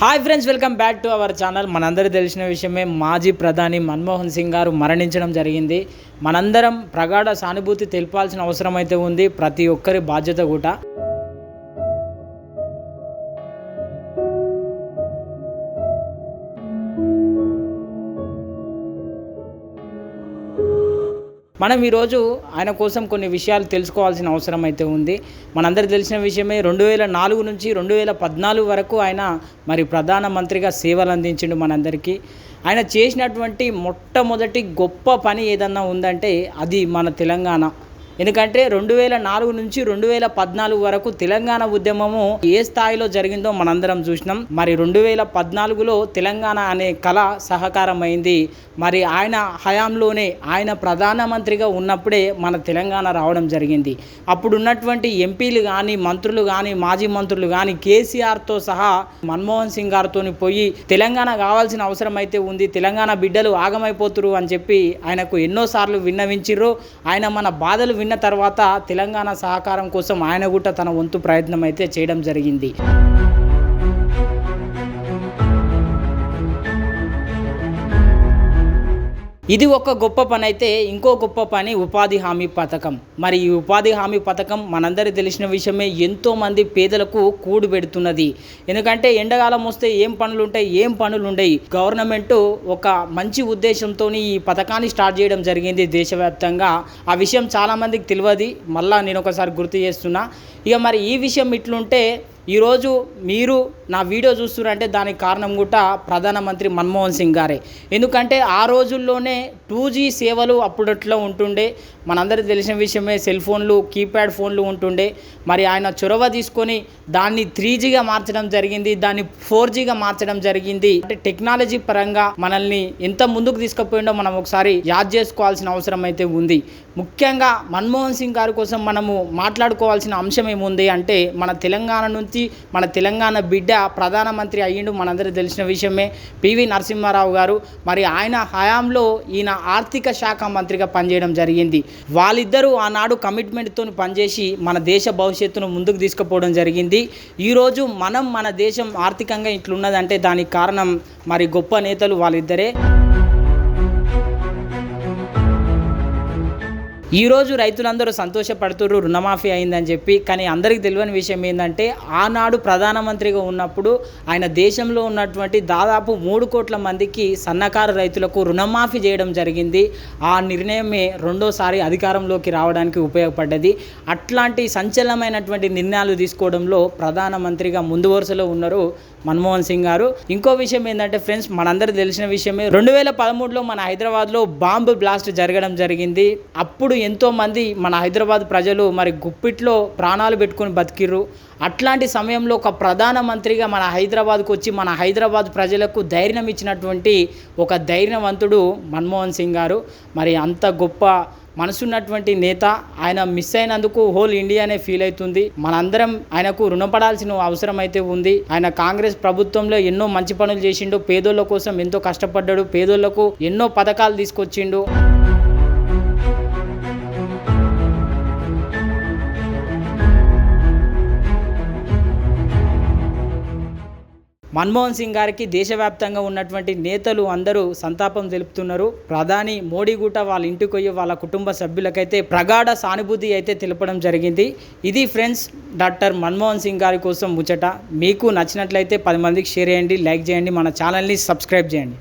Hi friends, welcome back to our channel. మనందరికీ తెలిసిన విషయమే, మాజీ ప్రధాని మన్మోహన్ సింగ్ గారు మరణించడం జరిగింది. మనందరం ప్రగాఢ సానుభూతి తెలపాల్సిన అవసరం అయితే ఉంది, ప్రతి ఒక్కరి బాధ్యత కూడా. మనం ఈరోజు ఆయన కోసం కొన్ని విషయాలు తెలుసుకోవాల్సిన అవసరం అయితే ఉంది. మనందరికీ తెలిసిన విషయమే, 2004 నుంచి 2014 వరకు ఆయన ప్రధానమంత్రిగా సేవలు అందించిండు మనందరికీ. ఆయన చేసినటువంటి మొట్టమొదటి గొప్ప పని ఏదన్నా ఉందంటే అది మన తెలంగాణ. ఎందుకంటే 2004 నుంచి 2014 వరకు తెలంగాణ ఉద్యమము ఏ స్థాయిలో జరిగిందో మనందరం చూసినాం. 2014లో తెలంగాణ అనే కళ సహకారం అయింది. ఆయన హయాంలోనే, ఆయన ప్రధానమంత్రిగా ఉన్నప్పుడే మన తెలంగాణ రావడం జరిగింది. అప్పుడున్నటువంటి ఎంపీలు కానీ, మంత్రులు కానీ, మాజీ మంత్రులు కానీ కేసీఆర్తో సహా మన్మోహన్ సింగ్ గారితో పోయి తెలంగాణ కావాల్సిన అవసరం అయితే ఉంది, తెలంగాణ బిడ్డలు ఆగమైపోతురు అని చెప్పి ఆయనకు ఎన్నోసార్లు విన్నవించిర్రు. ఆయన మన బాధలు విన్న తర్వాత తెలంగాణ సహకారం కోసం ఆయన కూడా తన వంతు ప్రయత్నం అయితే చేయడం జరిగింది. ఇది ఒక గొప్ప పని అయితే, ఇంకో గొప్ప పని ఉపాధి హామీ పథకం. ఈ ఉపాధి హామీ పథకం మనందరికీ తెలిసిన విషయమే, ఎంతోమంది పేదలకు కూడు పెడుతున్నది. ఎందుకంటే ఎండాకాలం వస్తే ఏం పనులు ఉంటాయి, ఏం పనులు ఉండయి. గవర్నమెంట్ ఒక మంచి ఉద్దేశంతో ఈ పథకాన్ని స్టార్ట్ చేయడం జరిగింది దేశవ్యాప్తంగా. ఆ విషయం చాలామందికి తెలియదు, మళ్ళీ నేను ఒకసారి గుర్తు చేస్తున్నా. ఈ విషయం ఇట్లుంటే, ఈరోజు మీరు నా వీడియో చూస్తున్నారంటే దానికి కారణం కూడా ప్రధానమంత్రి మన్మోహన్ సింగ్ గారే. ఎందుకంటే ఆ రోజుల్లోనే 2G సేవలు అప్పుడట్లో ఉంటుండే. మనందరికీ తెలిసిన విషయమే, సెల్ ఫోన్లు, కీప్యాడ్ ఫోన్లు ఉంటుండే. ఆయన చొరవ తీసుకొని దాన్ని 3Gగా మార్చడం జరిగింది, దాన్ని 4Gగా మార్చడం జరిగింది. అంటే టెక్నాలజీ పరంగా మనల్ని ఎంత ముందుకు తీసుకుపోయిందో మనం ఒకసారి యాద్ చేసుకోవాల్సిన అవసరం అయితే ఉంది. ముఖ్యంగా మన్మోహన్ సింగ్ గారి కోసం మనము మాట్లాడుకోవాల్సిన అంశం ఏముంది అంటే, మన తెలంగాణ నుంచి మన తెలంగాణ బిడ్డ ప్రధానమంత్రి అయ్యిండు. మనందరికీ తెలిసిన విషయమే, పివి నరసింహారావు గారు. ఆయన హయాంలో ఈయన ఆర్థిక శాఖ మంత్రిగా పనిచేయడం జరిగింది. వాళ్ళిద్దరూ ఆనాడు కమిట్మెంట్తో పనిచేసి మన దేశ భవిష్యత్తును ముందుకు తీసుకుపోవడం జరిగింది. ఈరోజు మన దేశం ఆర్థికంగా ఇట్లున్నదంటే దానికి కారణం గొప్ప నేతలు వాళ్ళిద్దరే. ఈరోజు రైతులందరూ సంతోషపడుతున్నారు, రుణమాఫీ అయిందని చెప్పి. కానీ అందరికీ తెలియని విషయం ఏంటంటే, ఆనాడు ప్రధానమంత్రిగా ఉన్నప్పుడు ఆయన దేశంలో ఉన్నటువంటి దాదాపు 3 కోట్ల మందికి సన్నకారు రైతులకు రుణమాఫీ చేయడం జరిగింది. ఆ నిర్ణయమే రెండోసారి అధికారంలోకి రావడానికి ఉపయోగపడ్డది. అట్లాంటి సంచలనమైనటువంటి నిర్ణయాలు తీసుకోవడంలో ప్రధానమంత్రిగా ముందు వరుసలో ఉన్నారు మన్మోహన్ సింగ్ గారు. ఇంకో విషయం ఏంటంటే ఫ్రెండ్స్, మనందరికీ తెలిసిన విషయమే, 2013లో మన హైదరాబాద్లో బాంబు బ్లాస్ట్ జరగడం జరిగింది. అప్పుడు ఎంతోమంది మన హైదరాబాద్ ప్రజలు గుప్పిట్లో ప్రాణాలు పెట్టుకొని బతికిర్రు. అట్లాంటి సమయంలో ఒక ప్రధానమంత్రిగా మన హైదరాబాద్కు వచ్చి మన హైదరాబాద్ ప్రజలకు ధైర్యం ఇచ్చినటువంటి ఒక ధైర్యవంతుడు మన్మోహన్ సింగ్ గారు. అంత గొప్ప మనసున్నటువంటి నేత. ఆయన మిస్ అయినందుకు హోల్ ఇండియానే ఫీల్ అవుతుంది. మనందరం ఆయనకు రుణపడాల్సిన అవసరం అయితే ఉంది. ఆయన కాంగ్రెస్ ప్రభుత్వంలో ఎన్నో మంచి పనులు చేసిండు, పేదోళ్ళ కోసం ఎంతో కష్టపడ్డాడు, పేదోళ్లకు ఎన్నో పథకాలు తీసుకొచ్చిండు. మన్మోహన్ సింగ్ గారికి దేశవ్యాప్తంగా ఉన్నటువంటి నేతలు అందరూ సంతాపం తెలుపుతున్నారు. ప్రధాని మోడీ కూడా వాళ్ళ ఇంటికి పోయి వాళ్ళ కుటుంబ సభ్యులకైతే ప్రగాఢ సానుభూతి అయితే తెలపడం జరిగింది. ఇది ఫ్రెండ్స్, డాక్టర్ మన్మోహన్ సింగ్ గారి కోసం ముచ్చట. మీకు నచ్చినట్లయితే 10 మందికి షేర్ చేయండి, లైక్ చేయండి, మన ఛానల్ని సబ్స్క్రైబ్ చేయండి.